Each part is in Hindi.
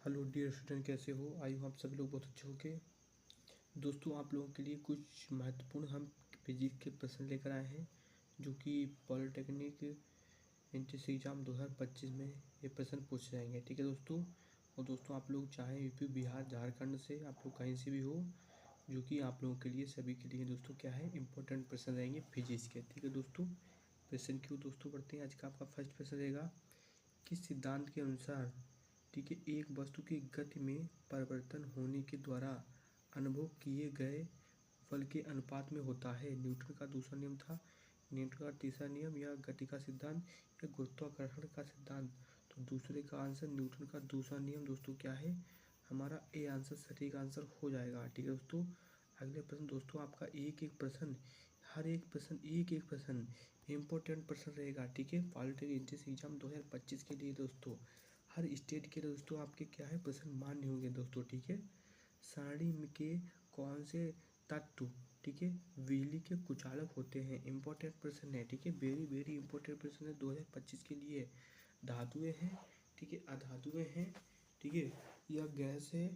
हेलो डियर स्टूडेंट, कैसे हो? आई होप आप सभी लोग बहुत अच्छे होंगे। दोस्तों, आप लोगों के लिए कुछ महत्वपूर्ण हम फिजिक्स के प्रश्न लेकर आए हैं, जो कि पॉलिटेक्निक एंट्रेंस एग्जाम 2025 में ये प्रश्न पूछे जाएंगे। ठीक है दोस्तों। और दोस्तों, आप लोग चाहे यूपी, बिहार, झारखंड से आप लोग कहीं से भी हो, जो कि आप लोगों के लिए सभी के लिए दोस्तों क्या है, इंपॉर्टेंट प्रश्न रहेंगे फिजिक्स के। ठीक है दोस्तों। प्रश्न क्यों दोस्तों पढ़ते हैं। आज का आपका फर्स्ट प्रश्न रहेगा, किस सिद्धांत के अनुसार ठीक है एक वस्तु की गति में परिवर्तन होने के द्वारा अनुभव किए गए बल के अनुपात में होता है। न्यूटन का दूसरा नियम था, न्यूटन का तीसरा नियम, या गति का सिद्धांत, या गुरुत्वाकर्षण का सिद्धांत। तो दूसरे का आंसर न्यूटन का दूसरा नियम दोस्तों क्या है, हमारा ए आंसर सटीक आंसर हो जाएगा। ठीक है दोस्तों। अगले प्रश्न दोस्तों, आपका एक एक प्रश्न, हर एक प्रश्न एक प्रश्न इम्पोर्टेंट प्रश्न रहेगा। ठीक है, पॉलिटेक्निक एंट्रेंस एग्जाम 2025 के लिए दोस्तों हर स्टेट के दोस्तों आपके क्या है प्रश्न मान्य होंगे दोस्तों। ठीक है। सारणी में के कौन से तत्व ठीक है बिजली के कुचालक होते हैं। इंपॉर्टेंट प्रश्न है। ठीक है, वेरी वेरी इंपॉर्टेंट प्रश्न है 2025 के लिए। धातुएं हैं, ठीक है, अधातुएं हैं, ठीक है, या गैस है,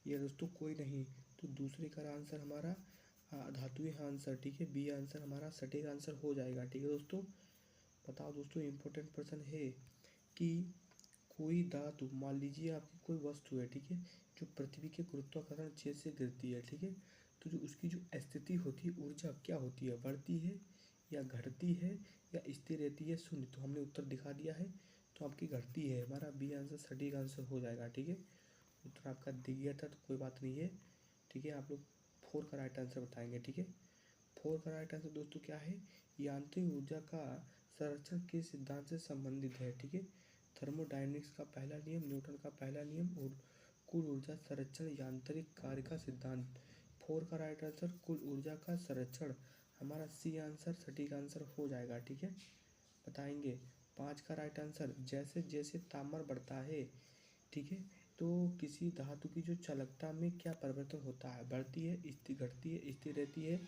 या दोस्तों कोई नहीं। तो दूसरे का आंसर हमारा धातुएं आंसर। ठीक है, बी आंसर हमारा सटीक आंसर हो जाएगा। ठीक है दोस्तों। बताओ दोस्तों, इम्पोर्टेंट प्रश्न है कि कोई धातु, मान लीजिए आपकी कोई वस्तु है, ठीक है, जो पृथ्वी के गुरुत्वाकर्षण क्षेत्र से गिरती है, ठीक है, तो जो उसकी जो स्थिति होती है, ऊर्जा क्या होती है, बढ़ती है या घटती है या स्थिर रहती है, शून्य। तो हमने उत्तर दिखा दिया है, तो आपकी घटती है। हमारा बी आंसर सटीक आंसर हो जाएगा। ठीक है, उत्तर आपका दिख गया था तो कोई बात नहीं है। ठीक है, आप लोग 4 का राइट आंसर बताएंगे। ठीक है, 4 का राइट आंसर दोस्तों क्या है, यांत्रिक ऊर्जा का संरक्षण के सिद्धांत से संबंधित है। ठीक है, थर्मोडायनेमिक्स का पहला नियम, न्यूटन का पहला नियम, और कुल ऊर्जा संरक्षण यांत्रिक कार्य का सिद्धांत। 4 का राइट आंसर कुल ऊर्जा का संरक्षण, हमारा सी आंसर सटीक आंसर हो जाएगा। ठीक है, बताएंगे। 5 का राइट आंसर, जैसे जैसे तापमान बढ़ता है, ठीक है, तो किसी धातु की जो चालकता में क्या परिवर्तन होता है, बढ़ती है, स्थिर, घटती है, स्थिर रहती है,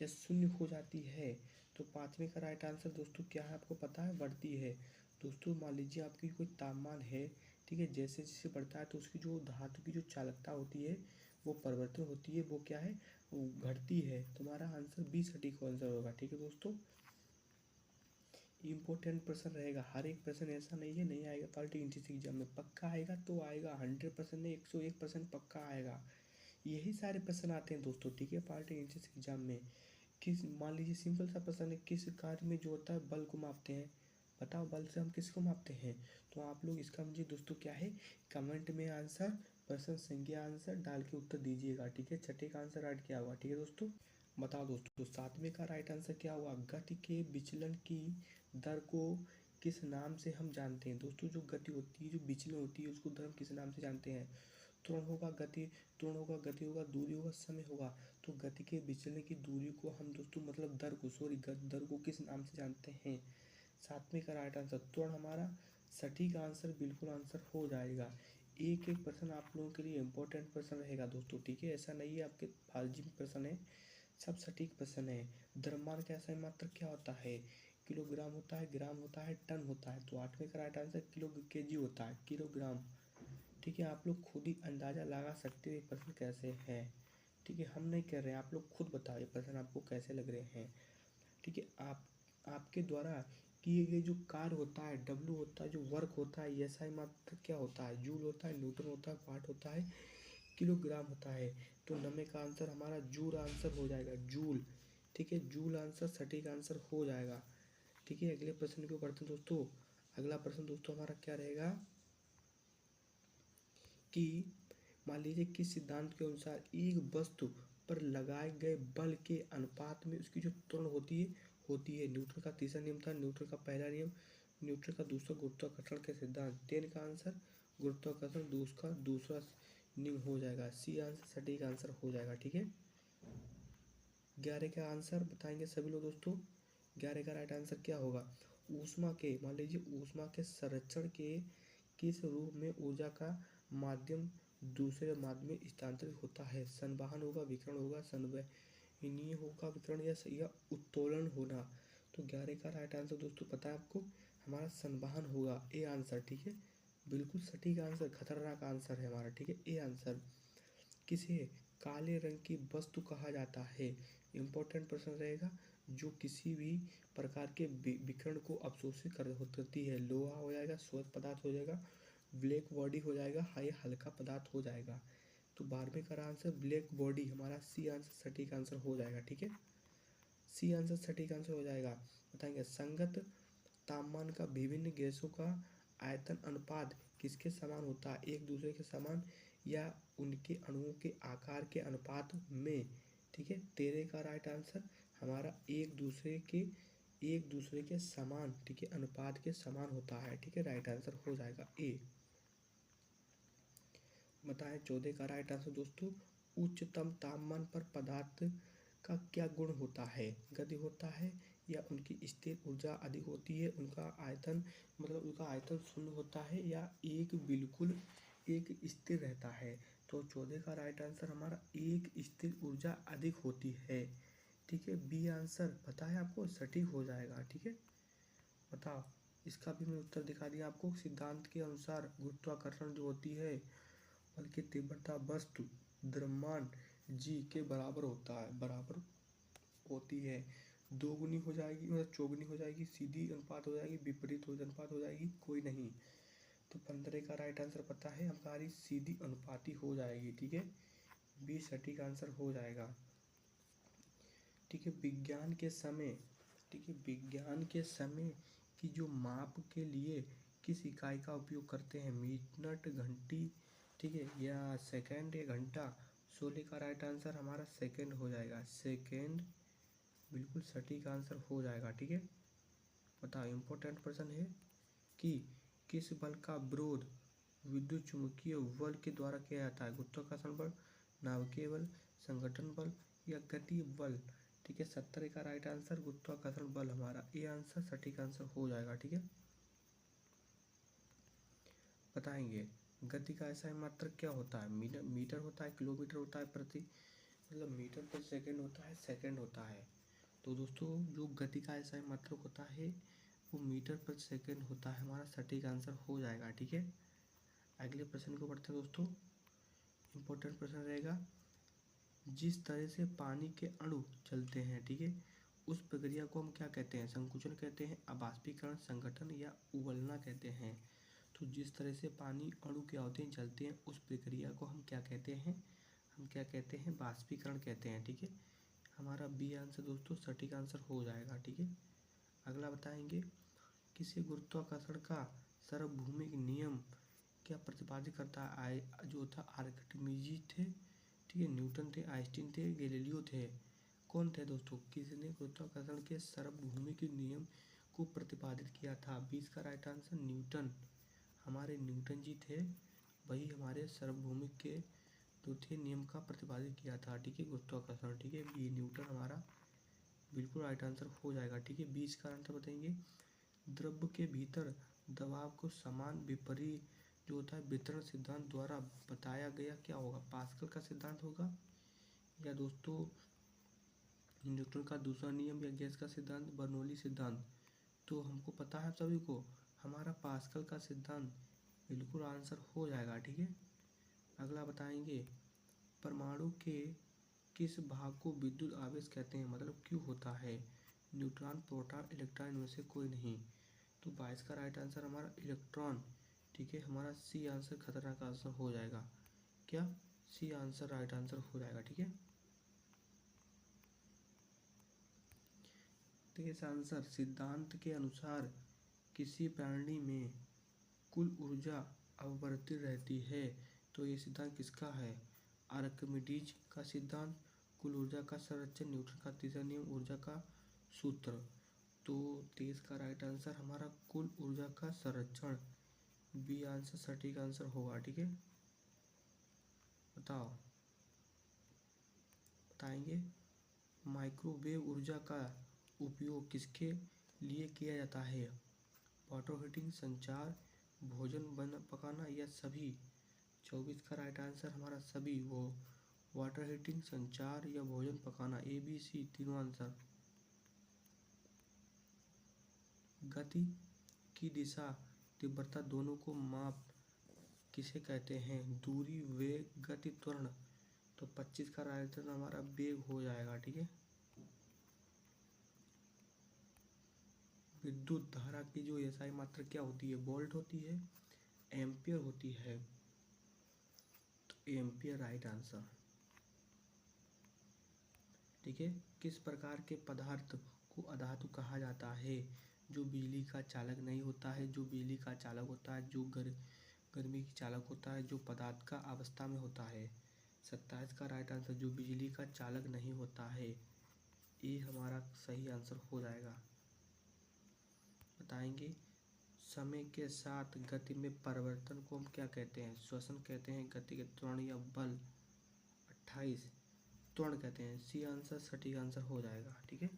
या शून्य हो जाती है। तो 5वें का राइट आंसर दोस्तों क्या है, आपको पता है, बढ़ती है। दोस्तों, मान लीजिए आपकी कोई तापमान है, ठीक है, जैसे जैसे बढ़ता है तो उसकी जो धातु की जो चालकता होती है वो परिवर्तन होती है, वो क्या है, वो घटती है। तुम्हारा आंसर बी सटीक आंसर होगा। ठीक है दोस्तों। इम्पोर्टेंट प्रश्न रहेगा, हर एक प्रश्न ऐसा नहीं है नहीं आएगा। पॉलिटिकल एंट्रेंस एग्जाम में पक्का आएगा तो आएगा, 100% नहीं 101% पक्का आएगा। यही सारे प्रश्न आते हैं दोस्तों। ठीक है, पॉलिटिकल एंट्रेंस एग्जाम में किस, मान लीजिए सिंपल सा प्रश्न है, किस कार्य में जो होता है बल को मापते हैं। बताओ, बल से हम किसको मापते हैं। तो आप लोग इसका मुझे दोस्तों क्या है, कमेंट में आंसर, प्रश्न संख्या आंसर डाल के उत्तर दीजिएगा। ठीक है, छठे का आंसर राइट क्या होगा। ठीक है दोस्तों। बताओ दोस्तों, 7वें का राइट आंसर क्या हुआ, गति के विचलन की दर को किस नाम से हम जानते हैं। दोस्तों, जो गति होती है, जो विचलन होती है, उसको दर हम किस नाम से जानते हैं। त्वरण होगा, गति, त्वरण होगा, गति होगा, दूरी होगा, समय होगा। तो गति के विचलन की दूरी को हम दोस्तों, मतलब दर को, सॉरी, दर को किस नाम से जानते हैं। 7वें का राइट आंसर त्वरण हमारा सटीक आंसर, बिल्कुल आंसर हो जाएगा। एक एक प्रश्न आप लोगों के लिए इंपॉर्टेंट प्रश्न रहेगा दोस्तों। ठीक है, ऐसा नहीं है आपके फालतू प्रश्न है, सब सटीक प्रश्न है। द्रव्यमान का ऐसा मात्रक क्या होता है, किलोग्राम होता है, ग्राम होता है, टन होता है। तो 8वें का राइट आंसर किलो केजी होता है, किलोग्राम। ठीक है, आप लोग खुद ही अंदाज़ा लगा सकते हो ये प्रश्न कैसे है। ठीक है, हम नहीं कर रहे हैं, आप लोग खुद बताओ ये प्रश्न आपको कैसे लग रहे हैं। ठीक है, आपके द्वारा किए गए जो कार्य होता है, डब्लू होता है, जो वर्क होता है, एसआई मात्रक क्या होता है, जूल होता है, न्यूटन होता है, वाट होता है, किलोग्राम होता है। तो 9वें का आंसर हमारा जूल आंसर हो जाएगा, जूल। ठीक है, जूल आंसर सटीक आंसर हो जाएगा। ठीक है, अगले प्रश्न को करते हैं दोस्तों। अगला प्रश्न दोस्तों हमारा क्या रहेगा कि मान लीजिए किस सिद्धांत के अनुसार एक वस्तु पर लगाए गए बल के अनुपात में उसकी जो त्वरण होती है। न्यूटन का तीसरा नियम था, न्यूटन का पहला नियम, न्यूटन का दूसरा गुरुत्वाकर्षण के सिद्धांत। 10 का आंसर गुरुत्वाकर्षण दूसरा नियम हो जाएगा, सी आंसर सटीक आंसर हो जाएगा। ठीक है, 11 का आंसर बताएंगे सभी लोग दोस्तों। 11 का राइट आंसर क्या होगा, ऊष्मा के, मान लीजिए ऊष्मा के संरक्षण के किस रूप में ऊर्जा का माध्यम दूसरे माध्यम में स्थानांतरित होता है। संवहन होगा, विकिरण होगा, संवहनीय होगा, विकिरण, या उत्तोलन होना। तो 11 का राइट आंसर दोस्तों पता है आपको, हमारा संवहन होगा, ए आंसर। ठीक है, बिल्कुल सटीक आंसर, खतरनाक आंसर है हमारा, ठीक है, ए आंसर। किसे काले रंग की वस्तु कहा जाता है? इम्पोर्टेंट प्रश्न रहेगा। जो किसी भी प्रकार के विकिरण को अवशोषित करती है। लोहा हो जाएगा, श्वेत पदार्थ हो जाएगा, ब्लैक बॉडी हो जाएगा, हाई हल्का पदार्थ हो जाएगा। तो 12वें का आंसर ब्लैक बॉडी, हमारा सी आंसर सटीक आंसर हो जाएगा, ठीक है, सी आंसर सटीक आंसर हो जाएगा। बताएंगे संगत तापमान का विभिन्न गैसों का आयतन अनुपात किसके समान होता है? एक दूसरे के समान या उनके अणुओं के आकार के अनुपात में, ठीक है। 13 का राइट आंसर हमारा एक दूसरे के समान, ठीक है, अनुपात के समान होता है, ठीक है, राइट आंसर हो जाएगा ए। बताएं 14 का राइट आंसर दोस्तों, उच्चतम तापमान पर पदार्थ का क्या गुण होता है? गति होता है या उनकी स्थिर ऊर्जा अधिक होती है, उनका आयतन मतलब उनका आयतन शून्य होता है या बिल्कुल एक स्थिर रहता है? तो 14 का राइट आंसर हमारा एक स्थिर ऊर्जा अधिक होती है, ठीक है, बी आंसर पता है आपको, सटीक हो जाएगा, ठीक है। बताओ इसका भी मैं उत्तर दिखा दिया आपको। सिद्धांत के अनुसार गुरुत्वाकर्षण जो होती है बल्कि तीव्रता वस्तु द्रव्यमान जी के बराबर होता है, बराबर होती है। दोगुनी हो जाएगी मतलब चौगुनी हो जाएगी, सीधी अनुपात हो जाएगी, विपरीत अनुपात हो जाएगी, कोई नहीं। तो 15 का राइट आंसर पता है हमारी सीधी अनुपाती हो जाएगी, ठीक है, बी सटीक आंसर हो जाएगा, ठीक है। विज्ञान के समय, ठीक है, विज्ञान के समय की जो माप के लिए किस इकाई का उपयोग करते हैं? मिनट, घंटी, ठीक है, या सेकंड या घंटा? 16 का राइट आंसर हमारा सेकंड हो जाएगा, सेकंड बिल्कुल सटीक आंसर हो जाएगा, ठीक है। बताओ इम्पोर्टेंट प्रश्न है कि किस बल का विरोध विद्युत चुम्बकीय बल के द्वारा किया जाता है? गुरुत्वाकर्षण बल, नाभिकीय बल, संघटन बल या गति बल? ठीक है, 70 का राइट आंसर गुरुत्वाकर्षण बल हमारा ए आंसर सटीक आंसर हो जाएगा, ठीक है। बताएंगे गति का ऐसा मात्रक क्या होता है? मीटर होता है, किलोमीटर होता है, प्रति मतलब मीटर पर सेकंड होता है, सेकंड होता है। तो दोस्तों जो गति का ऐसा मात्रक होता है वो मीटर पर सेकंड होता है, हमारा सटीक आंसर हो जाएगा, ठीक है। अगले प्रश्न को पढ़ते हैं दोस्तों। इम्पोर्टेंट प्रश्न रहेगा, जिस तरह से पानी के अणु चलते हैं, ठीक है, उस प्रक्रिया को हम क्या कहते हैं? संकुचन कहते हैं, अबाष्पीकरण, संघटन या उबलना कहते हैं। तो जिस तरह से पानी अणु क्या होते हैं, चलते हैं, उस प्रक्रिया को हम क्या कहते हैं? हम क्या कहते हैं? बाष्पीकरण कहते हैं, ठीक है। हमारा बी आंसर दोस्तों सटीक आंसर हो जाएगा, ठीक है। अगला बताएंगे, किसी गुरुत्वाकर्षण का सार्वभौमिक नियम क्या प्रतिपादित करता है? जो था आर्किमिडीज थे, ठीक है, न्यूटन थे, आइंस्टीन थे, गैलीलियो थे। कौन थे दोस्तों? किसने गुरुत्वाकर्षण के सार्वभौमिक नियम को प्रतिपादित किया था? 20 का राइट आंसर न्यूटन, हमारे न्यूटन जी थे, वही हमारे सार्वभौमिक के जो थे नियम का प्रतिपादित किया था, ठीक है, गुरुत्वाकर्षण, ठीक है, बी न्यूटन हमारा बिल्कुल राइट आंसर हो जाएगा, ठीक है। 20 का आंसर बताएंगे, द्रव्य के भीतर दबाव को समान विपरीत जो होता है वितरण सिद्धांत द्वारा बताया गया क्या होगा? पास्कल का सिद्धांत होगा या दोस्तों न्यूटन का दूसरा नियम या गैस का सिद्धांत, बर्नौली सिद्धांत? तो हमको पता है सभी को हमारा पास्कल का सिद्धांत बिल्कुल आंसर हो जाएगा, ठीक है। अगला बताएंगे, परमाणु के किस भाग को विद्युत आवेश कहते हैं? मतलब क्यों होता है? न्यूट्रॉन, प्रोटॉन, इलेक्ट्रॉन, इनमें से कोई नहीं। तो 22 का राइट आंसर हमारा इलेक्ट्रॉन, ठीक है, हमारा सी आंसर खतरनाक आंसर हो जाएगा, क्या? सी आंसर राइट आंसर हो जाएगा, ठीक है। तेईस आंसर, सिद्धांत के अनुसार किसी प्राणी में कुल ऊर्जा अपवर्तित रहती है। तो ये सिद्धांत किसका है? आर्किमिडीज का सिद्धांत, कुल ऊर्जा का संरक्षण, न्यूटन का तीसरा नियम, ऊर्जा का सूत्र। तो 23 का राइट आंसर हमारा कुल ऊर्जा का संरक्षण, बी आंसर सटीक आंसर होगा, ठीक है। बताओ बताएंगे माइक्रोवेव ऊर्जा का उपयोग किसके लिए किया जाता है? वाटर हीटिंग, संचार, भोजन पकाना या सभी? 24 का राइट आंसर हमारा सभी, वो वाटर हीटिंग, संचार या भोजन पकाना, ए बी सी तीनों आंसर। गति की दिशा तीव्रता दोनों को माप किसे कहते हैं? दूरी, वेग, गति, त्वरण। तो 25 का राइट आंसर हमारा वेग हो जाएगा। ठीक है। विद्युत धारा की जो एसआई मात्रा क्या होती है? वोल्ट होती है, एम्पियर होती है। तो एम्पियर राइट आंसर। ठीक है। किस प्रकार के पदार्थ को अधातु कहा जाता है? जो बिजली का चालक नहीं होता है, जो बिजली का चालक होता है, जो गर्मी की चालक होता है, जो पदार्थ का अवस्था में होता है। 27 का राइट आंसर जो बिजली का चालक नहीं होता है, ये हमारा सही आंसर हो जाएगा। बताएंगे समय के साथ गति में परिवर्तन को हम क्या कहते हैं? श्वसन कहते हैं, गति के त्वरण या बल। 28 त्वरण कहते हैं। सी आंसर सटीक आंसर हो जाएगा। ठीक है।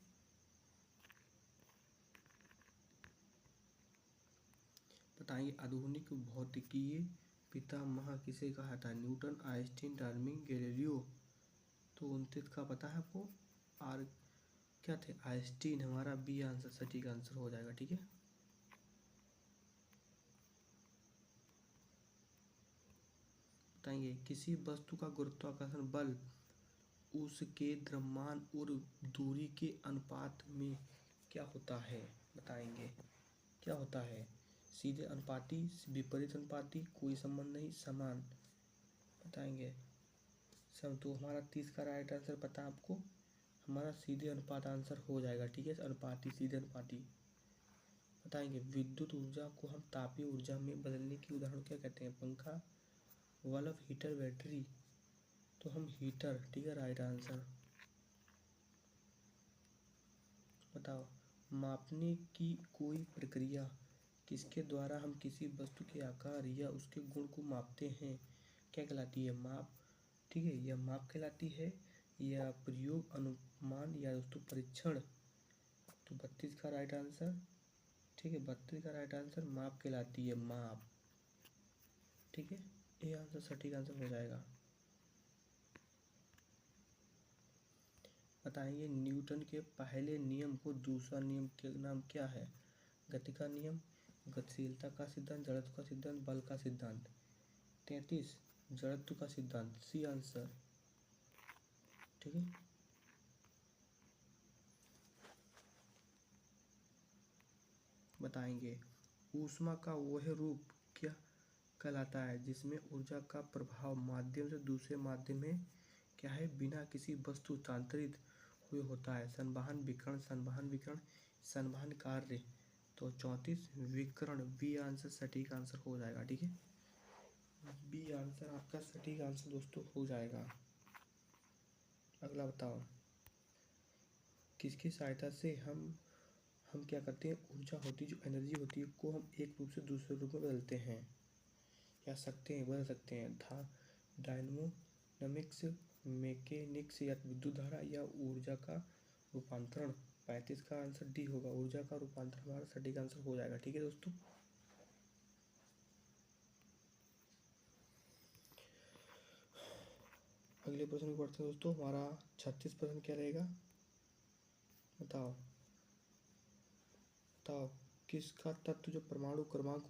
बताइए आधुनिक भौतिकीय पितामह किसे कहा था? Newton, Einstein, Darwin, Galileo. तो 29 का पता है आपको? और क्या थे? आइंस्टीन हमारा बी आंसर सटीक आंसर हो जाएगा। ठीक है। बताएंगे किसी वस्तु का गुरुत्वाकर्षण बल उसके द्रव्यमान और दूरी के अनुपात में क्या होता है? बताएंगे क्या होता है? सीधे अनुपाती, विपरीत अनुपाती, कोई संबंध नहीं, समान। बताएंगे सब। तो हमारा 30 का राइट आंसर पता है आपको? हमारा सीधे अनुपात आंसर हो जाएगा। ठीक है। अनुपाती, सीधे अनुपाती। बताएंगे विद्युत ऊर्जा को हम तापीय ऊर्जा में बदलने की उदाहरण क्या कहते हैं? पंखा, बल्ब, हीटर, बैटरी। तो हम हीटर। ठीक है राइट आंसर। बताओ मापने की कोई प्रक्रिया किसके द्वारा हम किसी वस्तु के आकार या उसके गुण को मापते हैं, क्या कहलाती है? माप। ठीक है। यह माप कहलाती है या प्रयोग, अनुमान या दोस्तों परीक्षण। तो 32 का राइट आंसर। ठीक है। 32 का राइट आंसर माप कहलाती है, माप। ठीक है। ये आंसर सटीक आंसर हो जाएगा। बताएंगे न्यूटन के पहले नियम को दूसरा नियम के नाम क्या है? गति का नियम, गतिशीलता का सिद्धांत, जड़त्व का सिद्धांत, बल का सिद्धांत। 33 जड़त्व का सिद्धांत। C answer. ठीक है। बताएंगे ऊष्मा का वह रूप क्या कहलाता है जिसमें ऊर्जा का प्रभाव माध्यम से दूसरे माध्यम में क्या है, बिना किसी वस्तु स्थानांतरित हुए होता है? संवहन, विकिरण, संवहन, विकिरण, संवहन कार्य। तो 34 विकिरण बी आंसर सटीक आंसर हो जाएगा। ठीक है। बी आंसर आपका सटीक आंसर दोस्तों हो जाएगा। अगला बताओ किसकी सहायता से हम क्या करते हैं? ऊर्जा होती है, जो एनर्जी होती है, को हम एक रूप से दूसरे रूप में बदलते हैं या बदल सकते हैं। डायनामोमिक्स, मैकेनिक्स या विद्युत धारा या ऊर्जा का रूपांतरण। 35 का आंसर डी होगा, ऊर्जा का रूपांतरण हमारा सटीक आंसर हो जाएगा। ठीक है दोस्तों। अगले प्रश्न को पढ़ते हैं दोस्तों। हमारा 36 प्रश्न क्या रहेगा? बताओ किसका तत्व जो परमाणु क्रमांक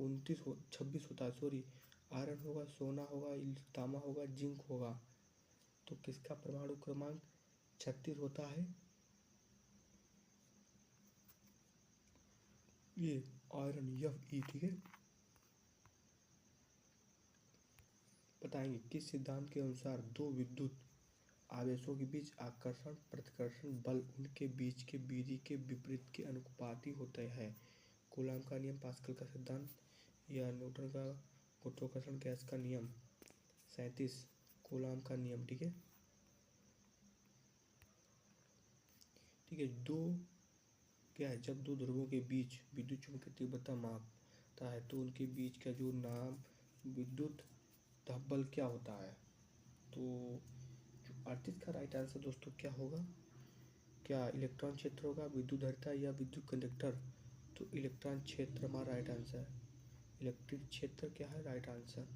26 होता है? सॉरी, आयरन होगा, सोना होगा, तांबा होगा, जिंक होगा। तो किसका परमाणु क्रमांक 36 होता है? ये आयरन, Fe। ठीक है। बताएंगे किस सिद्धांत के अनुसार दो विद्युत आवेशों के बीच आकर्षण प्रतिकर्षण बल उनके बीच के विधि के विपरीत के अनुपाती होते हैं? कूलॉम का नियम, पास्कल का सिद्धांत या न्यूटन का गुरुत्वाकर्षण गैस का नियम। 37 कूलॉम का नियम। ठीक है। ठीक है। दो क्या है, जब दो ध्रुवों के बीच विद्युत चुंबकीय तीव्रता मापता है तो उनके बीच का जो नाम विद्युत बल क्या होता है? तो 38 का राइट आंसर दोस्तों क्या होगा? क्या इलेक्ट्रॉन क्षेत्र होगा, विद्युत धारिता या विद्युत कंडक्टर? तो इलेक्ट्रॉन क्षेत्र हमारा राइट आंसर है। इलेक्ट्रिक क्षेत्र क्या है? Right answer.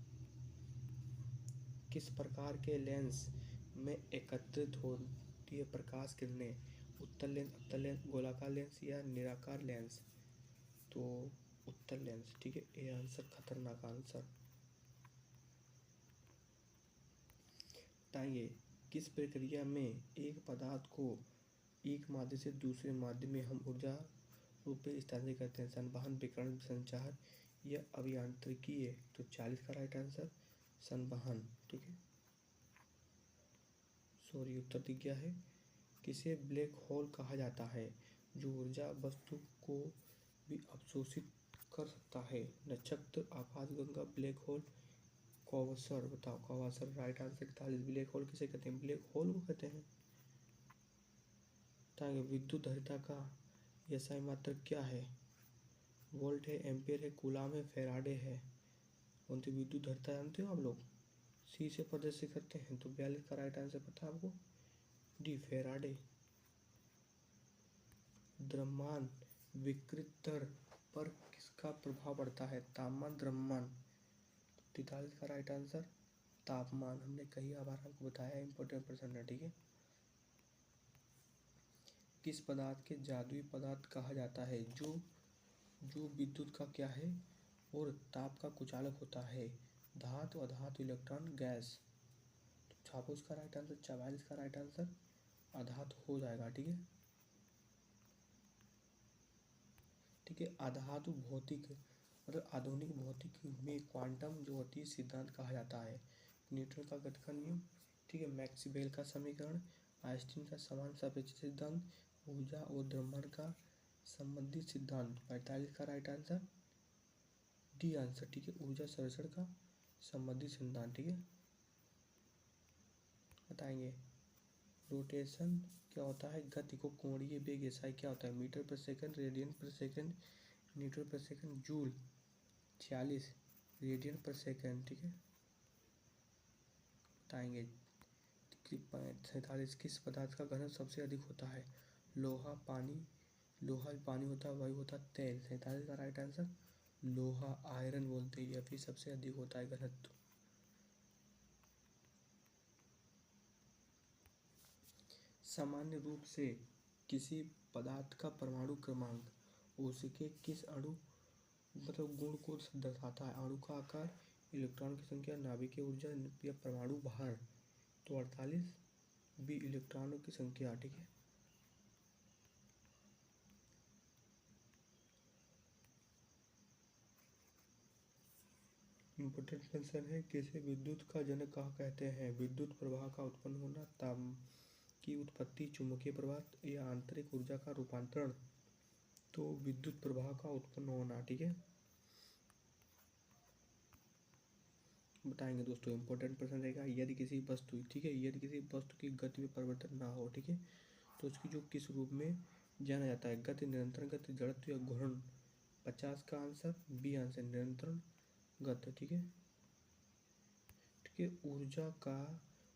किस प्रकार के लेंस में एकत्रित होती है प्रकाश किरणें? उत्तल लेंस, अवतल लेंस, गोलाकार लेंस या निराकार लेंस? तो उत्तल लेंस। ठीक है। ये आंसर खतरनाक आंसर। बताइए किस प्रक्रिया में एक पदार्थ को एक माध्यम से दूसरे माध्यम में हम ऊर्जा रूप में स्थानांतरित करते हैं? संवहन, विकिरण, संचार या अभियांत्रिकी है? तो 40 का राइट आंसर संवहन। ठीक है, सॉरी उत्तर दिख गया है। किसे ब्लैक होल कहा जाता है? जो ऊर्जा वस्तु को भी अवशोषित कर सकता है। नक्षत्र, आकाशगंगा, ब्लैक होल, क्वासर। बताओ Quasar right answer 41। Black hole किसे कहते हैं? ब्लैक होल को कहते हैं। बताएंगे विद्युत धारिता का एसआई मात्रक क्या है? वोल्ट है, एम्पियर है, कूलाम है, फैराडे है। कौन सी विद्युत धारिता जानते हो आप लोग? सी से प्रदर्शित करते हैं। तो 42 का राइट आंसर पता है आपको? D Faraday. द्रव्यमान विकृत दर पर किसका प्रभाव पड़ता है? तापमान, द्रव्यमान। 43 का राइट आंसर तापमान। हमने कई बार आपको बताया, इंपॉर्टेंट प्रश्न है। ठीक है, किस पदार्थ के जादुई पदार्थ कहा जाता है जो विद्युत का क्या है और ताप का कुचालक होता है? धातु, अधातु, इलेक्ट्रॉन, गैस। तो छापो उसका राइट आंसर। 44 का राइट आंसर अधातु हो जाएगा। ठीक है, ठीक है। अधातु भौतिक मतलब आधुनिक भौतिकी में क्वांटम जो होती है सिद्धांत कहा जाता है। न्यूटन का गति का नियम, ठीक है, मैक्सवेल का समीकरण, आइंस्टीन का समान सापेक्ष सिद्धांत, ऊर्जा और द्रव्यमान का संबंधित सिद्धांत। 45 का राइट आंसर डी आंसर। ठीक है, ऊर्जा संरक्षण का संबंधित सिद्धांत। ठीक है, बताएंगे रोटेशन क्या होता है? गति को कोणीय वेग एसआई क्या होता है? मीटर पर सेकंड, रेडियन पर सेकंड, न्यूटन पर सेकंड, जूल। 46 रेडियन पर सेकंड। ठीक है, बताएंगे 47 किस पदार्थ का घनत्व सबसे अधिक होता है? लोहा, पानी, लोहा भी पानी होता है, वायु होता है, तेल। 47 का राइट आंसर लोहा, आयरन बोलते हैं, यह भी सबसे अधिक होता है घनत्व। सामान्य रूप से किसी पदार्थ का परमाणु क्रमांक उसके किस अणु मतलब गुण को दर्शाता है? अणु का आकार, इलेक्ट्रॉन की संख्या, नाभिकीय ऊर्जा या परमाणु भार। तो 48 बी इलेक्ट्रॉनों की संख्या। ठीक है, इम्पोर्टेंट क्वेश्चन है। किसे विद्युत का जनक कहा कहते हैं? विद्युत प्रवाह का उत्पन्न होना, ताप की उत्पत्ति, चुंबकीय प्रवाह या आंतरिक ऊर्जा का रूपांतरण। तो विद्युत प्रवाह का उत्पन्न होना। ठीक है, बताएंगे दोस्तों इंपॉर्टेंट प्रश्न रहेगा। यदि किसी वस्तु, ठीक है, यदि किसी वस्तु की गति में परिवर्तन ना हो, ठीक है, तो उसकी जो किस रूप में जाना जाता है? गति, निरंतर गति, जड़त्व या घूर्णन। 50 का आंसर बी आंसर निरंतर गति। ठीक है, ठीक है। ऊर्जा का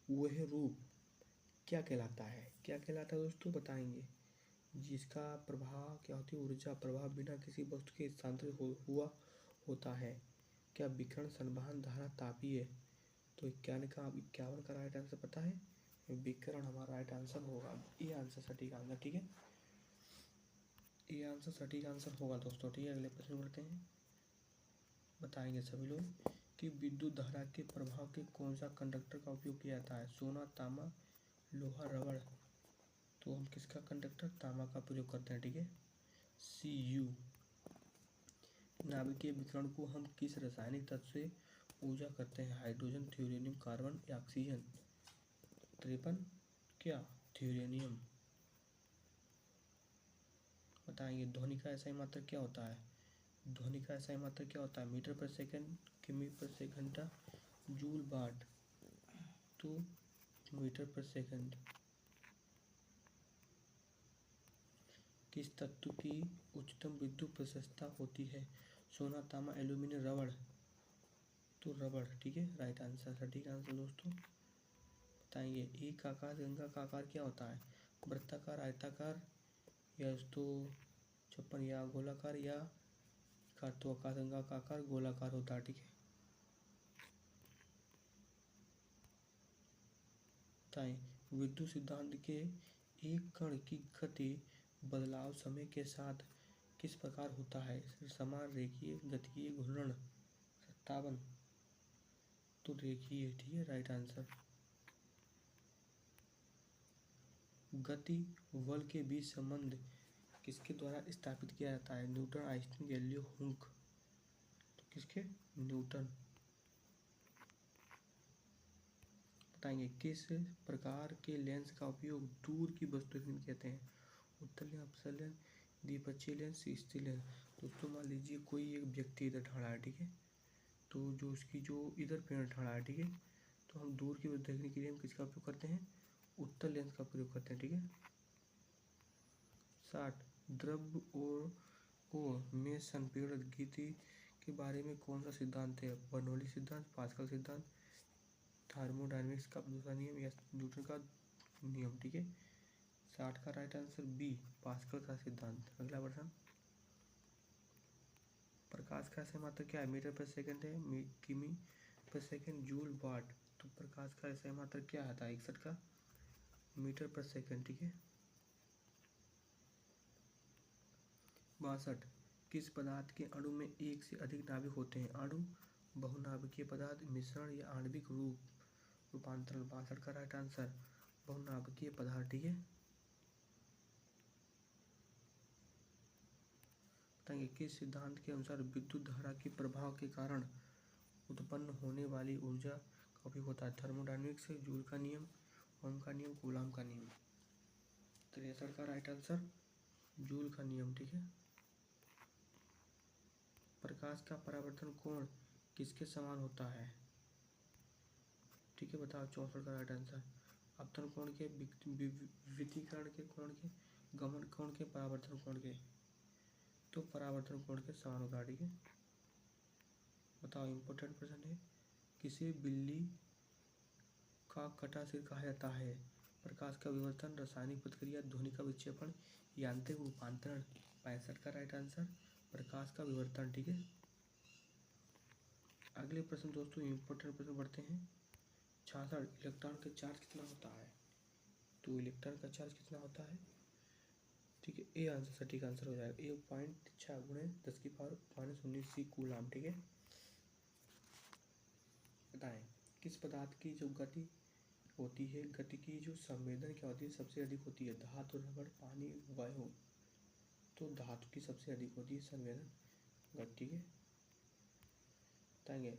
वह रूप क्या कहलाता है? क्या कहलाता है दोस्तों? बताएंगे जिसका प्रवाह क्या होती है? ऊर्जा प्रवाह बिना किसी वस्तु के स्थानांतरित हुआ होता है। क्या विकिरण, संवहन, धारा, तापीय? तो 51 का राइट आंसर पता है? विकिरण हमारा राइट आंसर होगा। ये आंसर सटीक आंसर। ठीक है, ये आंसर सटीक आंसर होगा दोस्तों। ठीक है, अगले प्रश्न करते हैं। बताएंगे सभी लोग कि विद्युत धारा के प्रभाव के कौन सा कंडक्टर का उपयोग किया जाता है? सोना, तांबा, लोहा, रबड़। तो हम किसका कंडक्टर? तांबा का प्रयोग करते हैं। ठीक है, Cu। नाभिकीय विकिरण को हम किस रासायनिक तत्व से ऊर्जा करते हैं? हाइड्रोजन, थ्योरियम, कार्बन या ऑक्सीजन। 53 क्या? थ्योरियम। बताएंगे ध्वनि का एसआई मात्रक क्या होता है? ध्वनि का एसआई मात्रक क्या होता है? मीटर पर सेकंड, किमी पर सेकंड, जूल, वाट। तो मीटर पर सेकंड। किस तत्व की उच्चतम विद्युत प्रशस्तता होती है? सोना, तांबा, एल्यूमिनियम, रबड़। तो रबड़। ठीक है, राइट आंसर सटीक आंसर दोस्तों। बताएंगे एक आकाशगंगा का आकार क्या होता है? वृत्ताकार, आयताकार या तो 56 या गोलाकार या तो आकाशगंगा का आकार गोलाकार होता है। ठीक है, बताएं विद्युत सिद्धांत के एक कण की गति बदलाव समय के साथ किस प्रकार होता है? समान, रेखीय, गतिकीय, घूर्णन। 57 तो रेखीय। ठीक है, राइट आंसर। गति बल के बीच संबंध किसके द्वारा स्थापित किया जाता है? Newton, Einstein, Galileo, hook. तो किसके? न्यूटन। बताएंगे किस प्रकार के लेंस का उपयोग दूर की वस्तु के लिए कहते हैं? उत्तल लेंस, अपसर लेंस, द्विपक्षीय लेंस, स्थिर लेंस। दोस्तों मान लीजिए कोई एक व्यक्ति इधर खड़ा है, ठीक है, तो जो उसकी जो इधर पेड़ खड़ा है, ठीक है, तो हम दूर की वस्तु देखने के लिए हम किसका उपयोग करते हैं? उत्तल लेंस का प्रयोग करते हैं, ठीक है। 60 द्रव्य और में संपीड़ित गति के बारे में कौन सा सिद्धांत है? बर्नौली सिद्धांत, पास्कल सिद्धांत, थर्मोडायनेमिक्स का दूसरा नियम या न्यूटन का नियम, ठीक है। 60 का राइट आंसर बी, पास्कल का सिद्धांत। अगला प्रश्न, प्रकाश का सही मात्रा क्या है? मीटर पर सेकंड है, किमी पर सेकंड, जूल, वाट। तो प्रकाश का सही मात्रा क्या आता है? 61 का मीटर पर सेकंड, ठीक है। 62 किस पदार्थ के अणु में एक से अधिक नाभिक होते हैं? अणु, बहुनाभिकीय पदार्थ, मिश्रण या आणविक रूपांतरण। 62 का राइट आंसर बहुनाभिकीय पदार्थ, ठीक है। बताएंगे किस सिद्धांत के अनुसार विद्युत धारा के प्रभाव के कारण उत्पन्न होने वाली ऊर्जा का उपयोग होता है? थर्मोडायनेमिक्स, जूल का नियम, ओम का नियम, कूलाम का नियम। 63 का राइट आंसर जूल का नियम, ठीक है। प्रकाश का परावर्तन कोण किसके समान होता है? ठीक है, बताओ। 64 का राइट आंसर अपतन कोण के, विकिरण के कोण के, गमन कोण के, परावर्तन कोण के। तो परावर्तन कोण के समान होता है, ठीक है। बताओ, इम्पोर्टेंट प्रश्न है, किसे बिल्ली का कटा सिर कहा जाता है? प्रकाश का विवर्तन, रासायनिक प्रतिक्रिया, ध्वनि का विक्षेपण, यांत्रिक रूपांतरण। 65 का राइट आंसर प्रकाश का विवर्तन, ठीक है। अगले प्रश्न दोस्तों इम्पोर्टेंट प्रश्न बढ़ते हैं। 66 इलेक्ट्रॉन का चार्ज कितना होता है? तो इलेक्ट्रॉन का चार्ज कितना होता है? ठीक है, ए आंसर सटीक आंसर हो जाएगा। 1.6 गुणे 10⁻⁻19 सी कूलाम, ठीक है। बताएं किस पदार्थ की जो गति होती है, गति की जो संवेदन क्या होती है, सबसे अधिक होती है? धातु, रबड़, पानी, वायु। तो धातु की सबसे अधिक होती है संवेदन गति, ठीक है। बताएंगे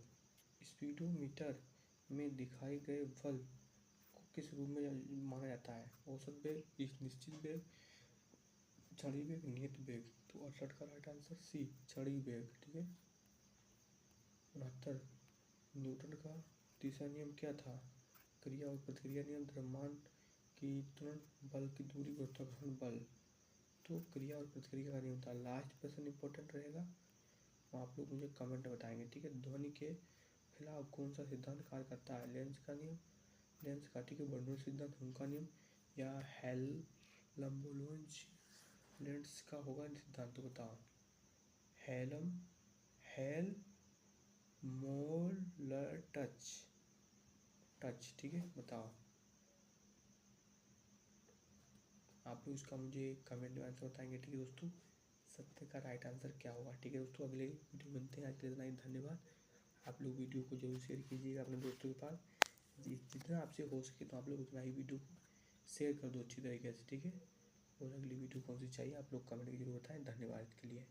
स्पीडोमीटर में दिखाए गए बल को किस रूप में माना जाता है? औसत वेग, निश्चित वेग, छड़ी वेग, नियत वेग। तो 68 का राइट आंसर सी, छड़ी वेग, ठीक है। 69 न्यूटन का तीसरा नियम क्या था? क्रिया और प्रतिक्रिया नियम, द्रव्यमान की त्वरण, बल की दूरी, गुरुत्वाकर्षण बल। तो क्रिया और प्रतिक्रिया का नियम था। लास्ट प्रश्न इंपॉर्टेंट रहेगा, आप लोग मुझे कमेंट में बताएंगे, ठीक है। ध्वनि के खिलाफ कौन सा सिद्धांत कार्य करता है? लेंस का नियम, लेंस का, ठीक है, बर्नौली सिद्धांत, हुक का नियम या हेल्महोल्ट्ज़ लेंस का होगा सिद्धांत? तो बताओ। हेल्महोल्ट्ज़, ठीक है। बताओ आप लोग इसका मुझे कमेंट में आंसर बताएंगे, ठीक है दोस्तों। 70 का राइट आंसर क्या होगा? ठीक है दोस्तों, अगले वीडियो मिलते हैं। आज के लिए इतना ही, धन्यवाद। आप लोग वीडियो को जरूर शेयर कीजिएगा अपने दोस्तों के पास, जितना आपसे हो सके तो आप लोग उतना ही वीडियो को शेयर कर दो अच्छी तरीके से, ठीक है। और अगली वीडियो कौन सी चाहिए आप लोग कमेंट के जरूर बताएं। धन्यवाद के लिए।